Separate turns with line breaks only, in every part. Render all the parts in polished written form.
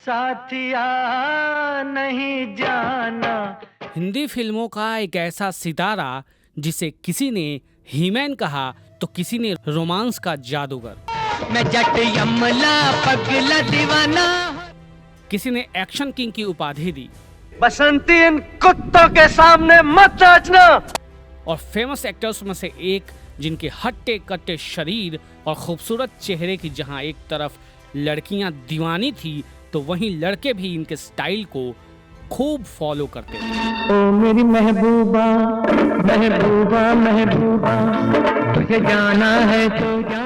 साथिया नहीं जाना।
हिंदी फिल्मों का एक ऐसा सितारा जिसे किसी ने हीमैन कहा तो किसी ने रोमांस का जादूगर,
मैं जट यमला पगला दीवाना,
किसी ने एक्शन किंग की उपाधि दी।
बसंती इन कुत्तों के सामने मत नाचना।
और फेमस एक्टर्स में से एक जिनके हट्टे कट्टे शरीर और खूबसूरत चेहरे की जहां एक तरफ लड़कियां दीवानी थी तो वहीं लड़के भी इनके स्टाइल को खूब फॉलो करते थे।
ओ मेरी महबूबा महबूबा महबूबा, तुझे जाना है तो जा।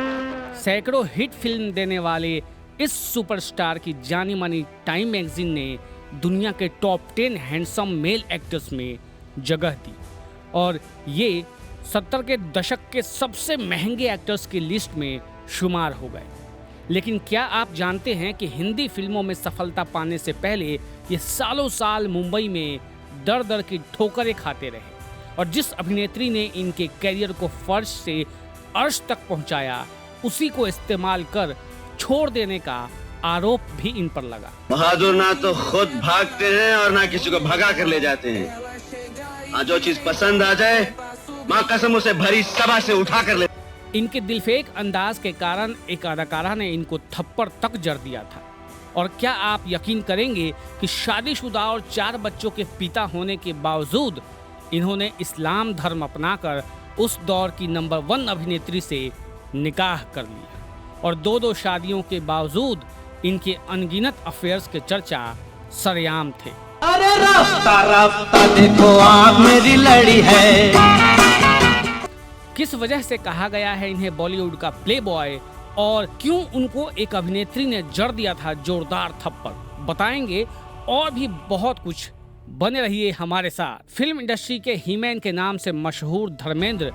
सैकड़ों हिट फिल्म देने वाले इस सुपरस्टार की जानी मानी टाइम मैगजीन ने दुनिया के टॉप 10 हैंडसम मेल एक्टर्स में जगह दी और ये 70 के दशक के सबसे महंगे एक्टर्स की लिस्ट में शुमार हो गए। लेकिन क्या आप जानते हैं कि हिंदी फिल्मों में सफलता पाने से पहले ये सालों साल मुंबई में दर दर की ठोकरें खाते रहे और जिस अभिनेत्री ने इनके कैरियर को फर्श से अर्श तक पहुंचाया उसी को इस्तेमाल कर छोड़ देने का आरोप भी इन पर लगा।
बहादुर ना तो खुद भागते हैं और ना किसी को भगा कर ले जाते हैं। जो चीज पसंद आ जाए माँ कसम उसे भरी सभा से उठा कर ले।
इनके दिलफेक अंदाज के कारण एक अदाकारा ने इनको थप्पड़ तक जड़ दिया था। और क्या आप यकीन करेंगे कि शादीशुदा और 4 बच्चों के पिता होने के बावजूद इन्होंने इस्लाम धर्म अपनाकर उस दौर की नंबर 1 अभिनेत्री से निकाह कर लिया और 2 शादियों के बावजूद इनके अनगिनत अफेयर्स के चर्चा सरेआम थे।
अरे रास्ता रास्ता देखो आप मेरी लड़ी है।
किस वजह से कहा गया है इन्हें बॉलीवुड का प्ले बॉय और क्यों उनको एक अभिनेत्री ने जड़ दिया था जोरदार थप्पड़, बताएंगे और भी बहुत कुछ। बने रहिए हमारे साथ। फिल्म इंडस्ट्री के हीमैन के नाम से मशहूर धर्मेंद्र,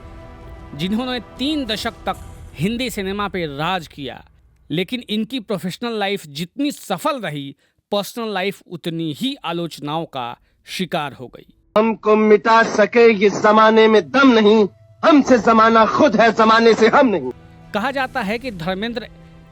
जिन्होंने 3 दशक तक हिंदी सिनेमा पे राज किया, लेकिन इनकी प्रोफेशनल लाइफ जितनी सफल रही पर्सनल लाइफ उतनी ही आलोचनाओं का शिकार हो गई।
हमको मिटा सके ये जमाने में दम नहीं, हमसे जमाना खुद है, जमाने से हम नहीं।
कहा जाता है कि धर्मेंद्र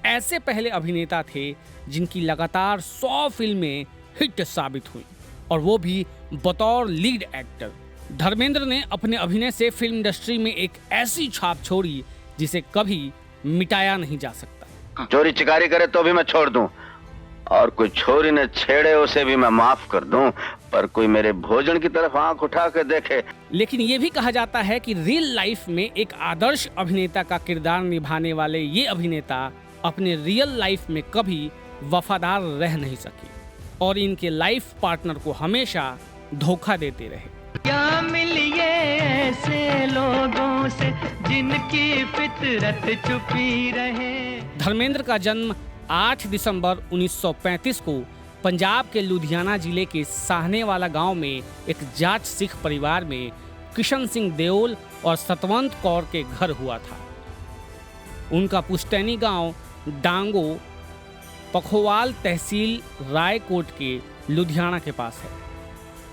ऐसे पहले अभिनेता थे जिनकी लगातार 100 फिल्में हिट साबित हुई और वो भी बतौर लीड एक्टर। धर्मेंद्र ने अपने अभिनय से फिल्म इंडस्ट्री में एक ऐसी छाप छोड़ी जिसे कभी मिटाया नहीं जा सकता।
चोरी चिकारी करे तो भी मैं छोड़ दूं और कोई छोरी ने छेड़े उसे भी मैं माफ कर दूं, पर कोई मेरे भोजन की तरफ आंख उठा के देखे।
लेकिन ये भी कहा जाता है कि रियल लाइफ में एक आदर्श अभिनेता का किरदार निभाने वाले ये अभिनेता अपने रियल लाइफ में कभी वफादार रह नहीं सके और इनके लाइफ पार्टनर को हमेशा धोखा देते रहे।
क्या मिलिए ऐसे लोगों से जिनकी फितरत छुपी रहे।
धर्मेंद्र का जन्म 8 दिसंबर 1935 को पंजाब के लुधियाना जिले के साहनेवाला गांव में एक जाट सिख परिवार में किशन सिंह देओल और सतवंत कौर के घर हुआ था। उनका पुश्तैनी गांव डांगो पखोवाल तहसील रायकोट के लुधियाना के पास है।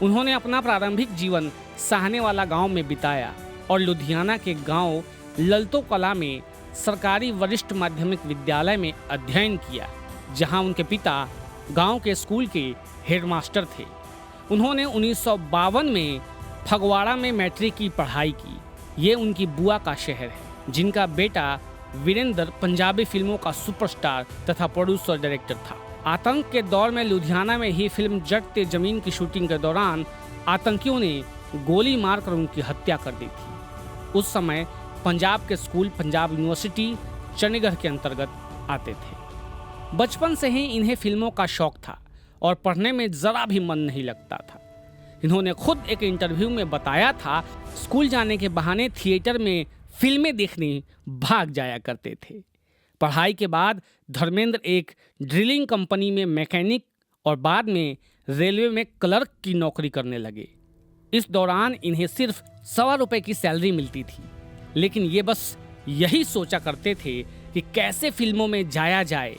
उन्होंने अपना प्रारंभिक जीवन साहनेवाला गांव में बिताया और लुधियाना के गांव ललतो कला में सरकारी वरिष्ठ माध्यमिक विद्यालय में अध्ययन किया, जहां उनके पिता गांव के स्कूल के हेडमास्टर थे। उन्होंने 1952 में फगवाड़ा में मैट्रिक की पढ़ाई की। ये उनकी बुआ का शहर है, जिनका बेटा वीरेंद्र पंजाबी फिल्मों का सुपरस्टार तथा प्रोड्यूसर डायरेक्टर था। आतंक के दौर में लुधियाना में ही फिल्म जट ते जमीन की शूटिंग के दौरान आतंकियों ने गोली मारकर उनकी हत्या कर दी थी। उस समय पंजाब के स्कूल पंजाब यूनिवर्सिटी चंडीगढ़ के अंतर्गत आते थे। बचपन से ही इन्हें फिल्मों का शौक था और पढ़ने में जरा भी मन नहीं लगता था। इन्होंने खुद एक इंटरव्यू में बताया था, स्कूल जाने के बहाने थिएटर में फिल्में देखने भाग जाया करते थे। पढ़ाई के बाद धर्मेंद्र एक ड्रिलिंग कंपनी में मैकेनिक और बाद में रेलवे में क्लर्क की नौकरी करने लगे। इस दौरान इन्हें सिर्फ ₹100 की सैलरी मिलती थी, लेकिन ये बस यही सोचा करते थे कि कैसे फिल्मों में जाया जाए।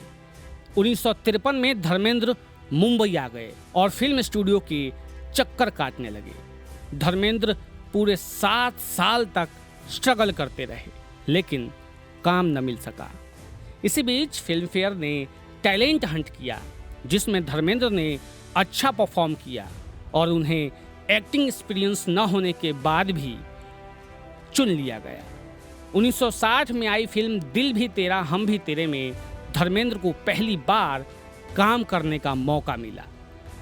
1953 में धर्मेंद्र मुंबई आ गए और फिल्म स्टूडियो के चक्कर काटने लगे। धर्मेंद्र पूरे 7 साल तक स्ट्रगल करते रहे, लेकिन काम न मिल सका। इसी बीच फिल्म फेयर ने टैलेंट हंट किया जिसमें धर्मेंद्र ने अच्छा परफॉर्म किया और उन्हें एक्टिंग एक्सपीरियंस न होने के बाद भी चुन लिया गया। 1960 में आई फिल्म दिल भी तेरा हम भी तेरे में धर्मेंद्र को पहली बार काम करने का मौका मिला।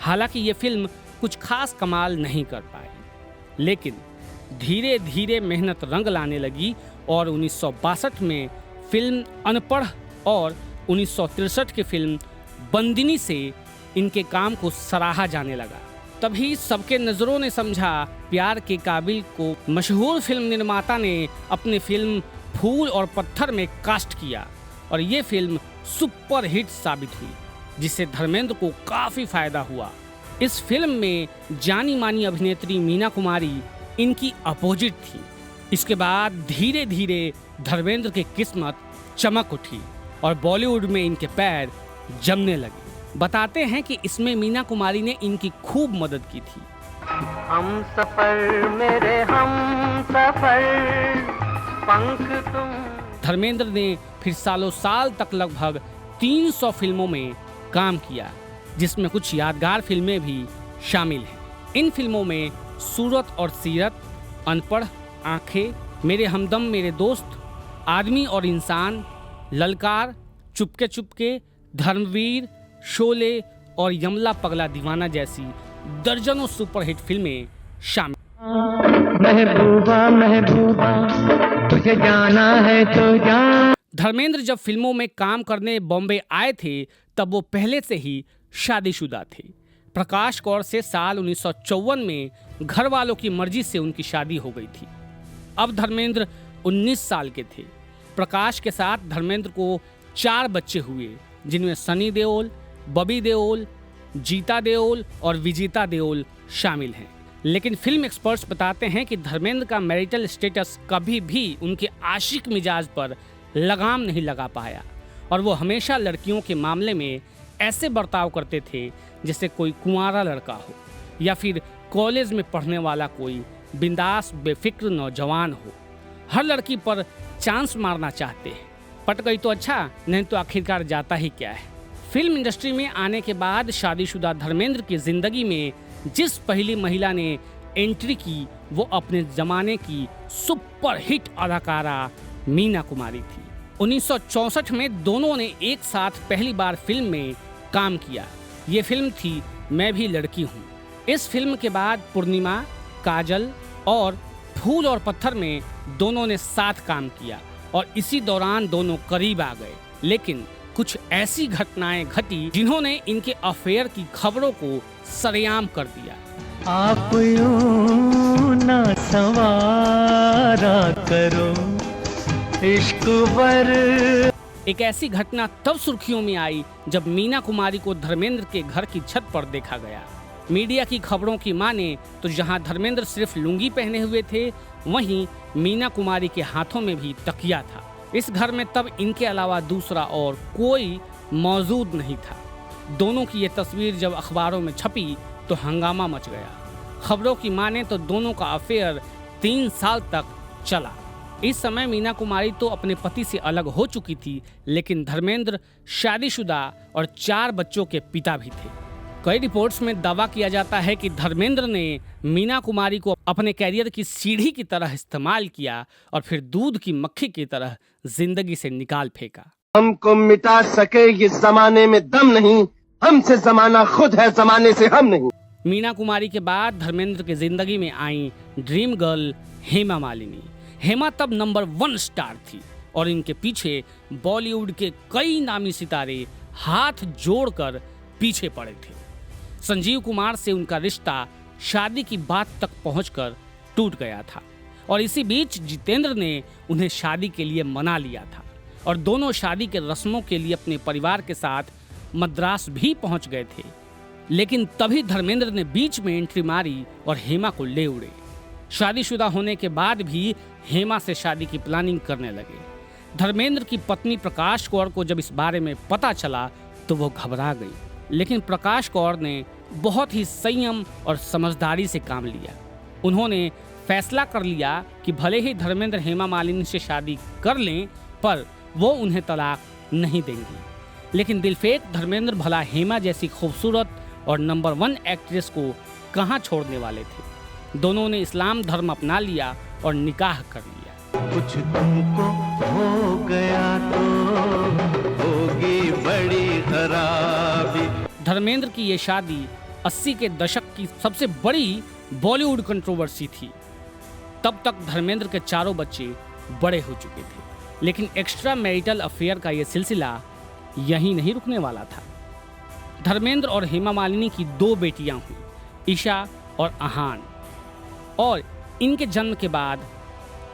हालांकि ये फिल्म कुछ खास कमाल नहीं कर पाई, लेकिन धीरे धीरे मेहनत रंग लाने लगी और 1962 में फिल्म अनपढ़ और 1963 की फिल्म बंदिनी से इनके काम को सराहा जाने लगा। तभी सबके नज़रों ने समझा प्यार के काबिल को मशहूर फिल्म निर्माता ने अपनी फिल्म फूल और पत्थर में कास्ट किया और ये फिल्म सुपर हिट साबित हुई, जिससे धर्मेंद्र को काफ़ी फायदा हुआ। इस फिल्म में जानी मानी अभिनेत्री मीना कुमारी इनकी अपोजिट थी। इसके बाद धीरे धीरे धर्मेंद्र की किस्मत चमक उठी और बॉलीवुड में इनके पैर जमने लगे। बताते हैं कि इसमें मीना कुमारी ने इनकी खूब मदद की थी।
हम सफर मेरे हम सफर पंख तुम।
धर्मेंद्र ने फिर सालों साल तक लगभग 300 फिल्मों में काम किया, जिसमें कुछ यादगार फिल्में भी शामिल हैं। इन फिल्मों में सूरत और सीरत, अनपढ़, आंखें, मेरे हमदम मेरे दोस्त, आदमी और इंसान, ललकार, चुपके चुपके, धर्मवीर, शोले और यमला पगला दीवाना जैसी दर्जनों सुपरहिट फिल्में शामिल।
महबूबा महबूबा तुझे जाना है तो जान।
धर्मेंद्र जब फिल्मों में काम करने बॉम्बे आए थे तब वो पहले से ही शादीशुदा थे। प्रकाश कौर से साल 1954 में घर वालों की मर्जी से उनकी शादी हो गई थी। अब धर्मेंद्र 19 साल के थे। प्रकाश के साथ धर्मेंद्र को 4 बच्चे हुए, जिनमें सनी देओल, बॉबी देओल, जीता देओल और विजेता देओल शामिल हैं। लेकिन फिल्म एक्सपर्ट्स बताते हैं कि धर्मेंद्र का मैरिटल स्टेटस कभी भी उनके आशिक मिजाज पर लगाम नहीं लगा पाया और वो हमेशा लड़कियों के मामले में ऐसे बर्ताव करते थे जैसे कोई कुंवारा लड़का हो या फिर कॉलेज में पढ़ने वाला कोई बिंदास बेफिक्र नौजवान हो। हर लड़की पर चांस मारना चाहते हैं, पट गई तो अच्छा, नहीं तो आखिरकार जाता ही क्या है। फिल्म इंडस्ट्री में आने के बाद शादीशुदा धर्मेंद्र की जिंदगी में जिस पहली महिला ने एंट्री की वो अपने जमाने की सुपर हिट अदाकारा मीना कुमारी थी। 1964 में दोनों ने एक साथ पहली बार फिल्म में काम किया। ये फिल्म थी मैं भी लड़की हूँ। इस फिल्म के बाद पूर्णिमा, काजल और फूल और पत्थर में दोनों ने साथ काम किया और इसी दौरान दोनों करीब आ गए। लेकिन कुछ ऐसी घटनाएं घटी जिन्होंने इनके अफेयर की खबरों को सरेआम कर दिया।
आप यूं ना सवारा करो इश्क पर।
एक ऐसी घटना तब सुर्खियों में आई जब मीना कुमारी को धर्मेंद्र के घर की छत पर देखा गया। मीडिया की खबरों की माने तो जहां धर्मेंद्र सिर्फ लुंगी पहने हुए थे, वहीं मीना कुमारी के हाथों में भी तकिया था। इस घर में तब इनके अलावा दूसरा और कोई मौजूद नहीं था। दोनों की ये तस्वीर जब अखबारों में छपी तो हंगामा मच गया। खबरों की माने तो दोनों का अफेयर 3 साल तक चला। इस समय मीना कुमारी तो अपने पति से अलग हो चुकी थी, लेकिन धर्मेंद्र शादीशुदा और 4 बच्चों के पिता भी थे। कई रिपोर्ट्स में दावा किया जाता है कि धर्मेंद्र ने मीना कुमारी को अपने कैरियर की सीढ़ी की तरह इस्तेमाल किया और फिर दूध की मक्खी की तरह जिंदगी से निकाल फेंका।
हमको मिटा सके ये जमाने में दम नहीं, हमसे जमाना खुद है, जमाने से हम नहीं।
मीना कुमारी के बाद धर्मेंद्र की जिंदगी में आई ड्रीम गर्ल हेमा मालिनी। हेमा तब नंबर 1 स्टार थी और इनके पीछे बॉलीवुड के कई नामी सितारे हाथ जोड़कर पीछे पड़े थे। संजीव कुमार से उनका रिश्ता शादी की बात तक पहुंचकर टूट गया था और इसी बीच जितेंद्र ने उन्हें शादी के लिए मना लिया था और दोनों शादी के रस्मों के लिए अपने परिवार के साथ मद्रास भी पहुंच गए थे। लेकिन तभी धर्मेंद्र ने बीच में एंट्री मारी और हेमा को ले उड़े। शादीशुदा होने के बाद भी हेमा से शादी की प्लानिंग करने लगे। धर्मेंद्र की पत्नी प्रकाश कौर को जब इस बारे में पता चला तो वो घबरा गई, लेकिन प्रकाश कौर ने बहुत ही संयम और समझदारी से काम लिया। उन्होंने फैसला कर लिया कि भले ही धर्मेंद्र हेमा मालिनी से शादी कर लें, पर वो उन्हें तलाक नहीं देंगी। लेकिन दिलफेक धर्मेंद्र भला हेमा जैसी खूबसूरत और नंबर 1 एक्ट्रेस को कहां छोड़ने वाले थे। दोनों ने इस्लाम धर्म अपना लिया और निकाह कर लिया।
कुछ तुमको हो गया तो होगी बड़ी खराबी।
धर्मेंद्र की ये शादी 80 के दशक की सबसे बड़ी बॉलीवुड कंट्रोवर्सी थी। तब तक धर्मेंद्र के चारों बच्चे बड़े हो चुके थे, लेकिन एक्स्ट्रा मैरिटल अफेयर का ये सिलसिला यहीं नहीं रुकने वाला था। धर्मेंद्र और हेमा मालिनी की 2 बेटियां हुई, ईशा और आहान, और इनके जन्म के बाद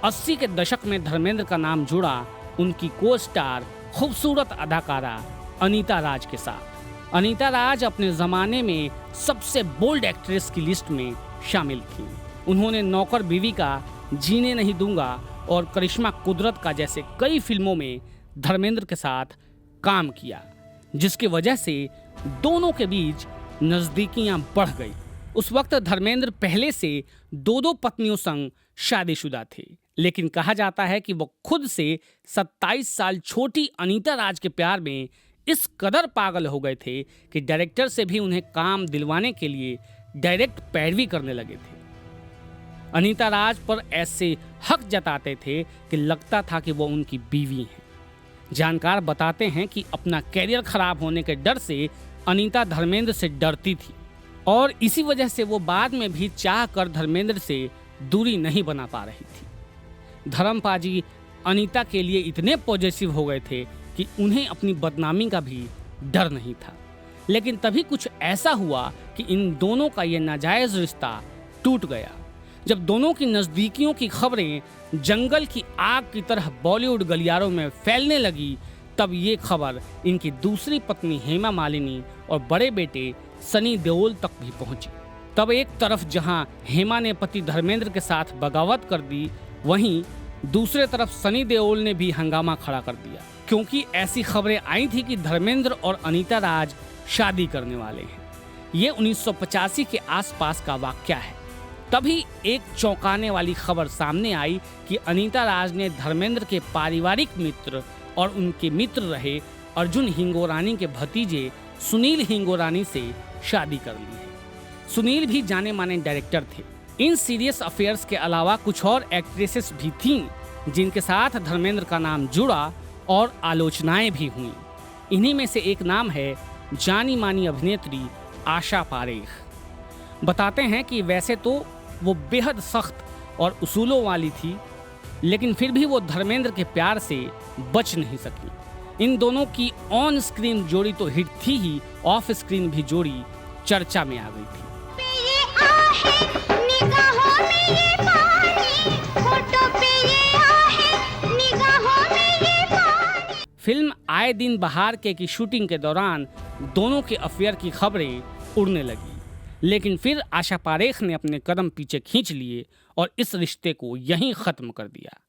80 के दशक में धर्मेंद्र का नाम जुड़ा उनकी को स्टार खूबसूरत अदाकारा अनीता राज के साथ। अनीता राज अपने ज़माने में सबसे बोल्ड एक्ट्रेस की लिस्ट में शामिल थी। उन्होंने नौकर बीवी का जीने नहीं दूंगा और करिश्मा कुदरत का जैसे कई फिल्मों में धर्मेंद्र के साथ काम किया, जिसकी वजह से दोनों के बीच नज़दीकियां बढ़ गई। उस वक्त धर्मेंद्र पहले से 2 पत्नियों संग शादीशुदा थे, लेकिन कहा जाता है कि वो खुद से 27 साल छोटी अनीता राज के प्यार में इस कदर पागल हो गए थे कि डायरेक्टर से भी उन्हें काम दिलवाने के लिए डायरेक्ट पैरवी करने लगे थे। अनीता राज पर ऐसे हक जताते थे कि लगता था कि वो उनकी बीवी हैं। जानकार बताते हैं कि अपना कैरियर खराब होने के डर से अनीता धर्मेंद्र से डरती थी और इसी वजह से वो बाद में भी चाह कर धर्मेंद्र से दूरी नहीं बना पा रही थी। धर्मपाजी अनीता के लिए इतने पॉजिटिव हो गए थे कि उन्हें अपनी बदनामी का भी डर नहीं था। लेकिन तभी कुछ ऐसा हुआ कि इन दोनों का ये नाजायज रिश्ता टूट गया। जब दोनों की नज़दीकियों की खबरें जंगल की आग की तरह बॉलीवुड गलियारों में फैलने लगी, तब ये खबर इनकी दूसरी पत्नी हेमा मालिनी और बड़े बेटे सनी देओल तक भी पहुंची। तब एक तरफ जहां हेमा ने पति धर्मेंद्र के साथ बगावत कर दी, वहीं दूसरे तरफ सनी देओल ने भी हंगामा खड़ा कर दिया, क्योंकि ऐसी खबरें आई थी कि धर्मेंद्र और अनीता राज शादी करने वाले हैं। ये 1985 के आसपास का वाकया है। तभी एक चौंकाने वाली खबर सामने आई कि अनीता राज ने धर्मेंद्र के पारिवारिक मित्र और उनके मित्र रहे अर्जुन हिंगोरानी के भतीजे सुनील हिंगोरानी से शादी कर ली है। सुनील भी जाने माने डायरेक्टर थे। इन सीरियस अफेयर्स के अलावा कुछ और एक्ट्रेसेस भी थीं जिनके साथ धर्मेंद्र का नाम जुड़ा और आलोचनाएं भी हुई। इन्हीं में से एक नाम है जानी मानी अभिनेत्री आशा पारेख। बताते हैं कि वैसे तो वो बेहद सख्त और उसूलों वाली थी, लेकिन फिर भी वो धर्मेंद्र के प्यार से बच नहीं सकी। इन दोनों की ऑन स्क्रीन जोड़ी तो हिट थी ही, ऑफ स्क्रीन भी जोड़ी चर्चा में आ गई थी। फिल्म आए दिन बहार के की शूटिंग के दौरान दोनों के अफेयर की खबरें उड़ने लगी, लेकिन फिर आशा पारेख ने अपने कदम पीछे खींच लिए और इस रिश्ते को यहीं खत्म कर दिया।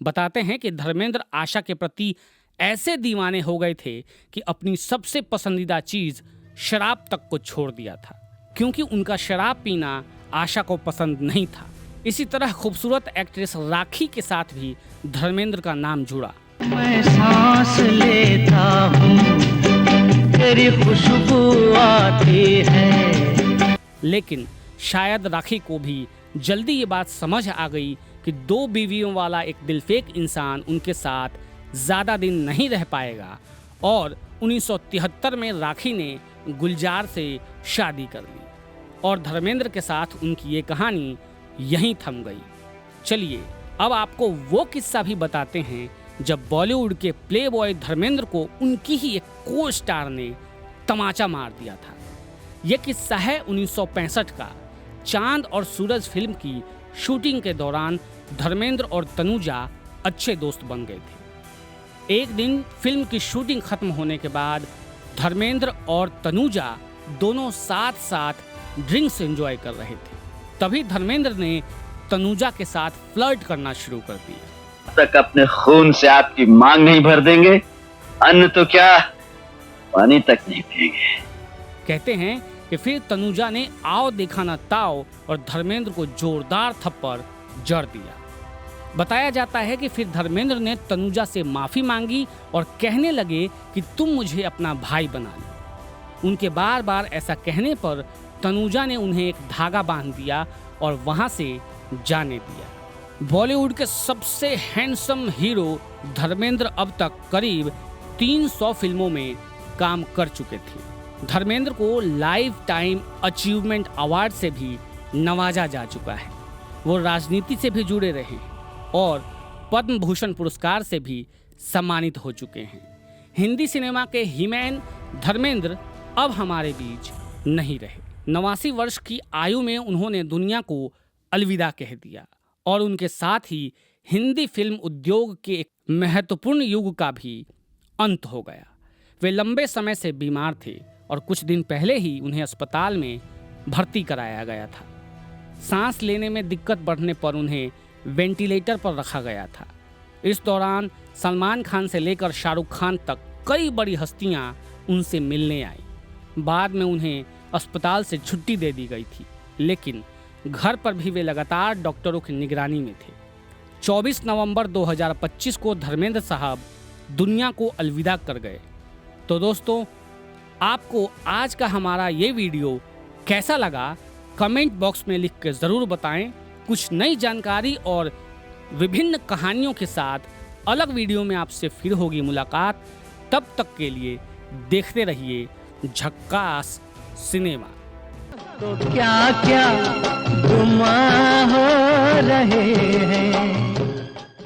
बताते हैं कि धर्मेंद्र आशा के प्रति ऐसे दीवाने हो गए थे कि अपनी सबसे पसंदीदा चीज शराब तक को छोड़ दिया था, क्योंकि उनका शराब पीना आशा को पसंद नहीं था। इसी तरह खूबसूरत एक्ट्रेस राखी के साथ भी धर्मेंद्र का नाम जुड़ा।
मैं सांस लेता हूँ, तेरी खुशबू आती है।
लेकिन शायद राखी को भी जल्दी ये बात समझ आ गई कि 2 बीवियों वाला एक दिलफेक इंसान उनके साथ ज़्यादा दिन नहीं रह पाएगा, और 1973 में राखी ने गुलजार से शादी कर ली और धर्मेंद्र के साथ उनकी ये कहानी यहीं थम गई। चलिए अब आपको वो किस्सा भी बताते हैं जब बॉलीवुड के प्लेबॉय धर्मेंद्र को उनकी ही एक को स्टार ने तमाचा मार दिया था। यह किस्सा है 1965 का। चांद और सूरज फिल्म की शूटिंग के दौरान धर्मेंद्र और तनुजा अच्छे दोस्त बन गए थे। एक दिन फिल्म की शूटिंग खत्म होने के बाद धर्मेंद्र और तनुजा दोनों साथ साथ ड्रिंक्स एंजॉय कर रहे थे। तभी धर्मेंद्र ने तनुजा के साथ फ्लर्ट करना शुरू कर दिया।
तक अपने खून से आपकी मांग नहीं भर देंगे, अन्न तो क्या पानी तक नहीं पिएंगे।
कहते हैं कि फिर तनुजा ने आओ देखा ना ताओ और धर्मेंद्र को जोरदार थप्पड़ जड़ दिया। बताया जाता है कि फिर धर्मेंद्र ने तनुजा से माफ़ी मांगी और कहने लगे कि तुम मुझे अपना भाई बना लो। उनके बार बार ऐसा कहने पर तनुजा ने उन्हें एक धागा बांध दिया और वहाँ से जाने दिया। बॉलीवुड के सबसे हैंडसम हीरो धर्मेंद्र अब तक करीब 300 फिल्मों में काम कर चुके थे। धर्मेंद्र को लाइफ टाइम अचीवमेंट अवार्ड से भी नवाजा जा चुका है। वो राजनीति से भी जुड़े रहे और पद्म भूषण पुरस्कार से भी सम्मानित हो चुके हैं। हिंदी सिनेमा के हीमैन धर्मेंद्र अब हमारे बीच नहीं रहे। 89 वर्ष की आयु में उन्होंने दुनिया को अलविदा कह दिया और उनके साथ ही हिंदी फिल्म उद्योग के एक महत्वपूर्ण युग का भी अंत हो गया। वे लंबे समय से बीमार थे और कुछ दिन पहले ही उन्हें अस्पताल में भर्ती कराया गया था। सांस लेने में दिक्कत बढ़ने पर उन्हें वेंटिलेटर पर रखा गया था। इस दौरान सलमान खान से लेकर शाहरुख खान तक कई बड़ी हस्तियां उनसे मिलने आई। बाद में उन्हें अस्पताल से छुट्टी दे दी गई थी, लेकिन घर पर भी वे लगातार डॉक्टरों की निगरानी में थे। 24 नवंबर 2025 को धर्मेंद्र साहब दुनिया को अलविदा कर गए। तो दोस्तों, आपको आज का हमारा ये वीडियो कैसा लगा कमेंट बॉक्स में लिख के ज़रूर बताएं। कुछ नई जानकारी और विभिन्न कहानियों के साथ अलग वीडियो में आपसे फिर होगी मुलाकात। तब तक के लिए देखते रहिए झक्कास सिनेमा।
तो क्या क्या गुमा हो रहे हैं।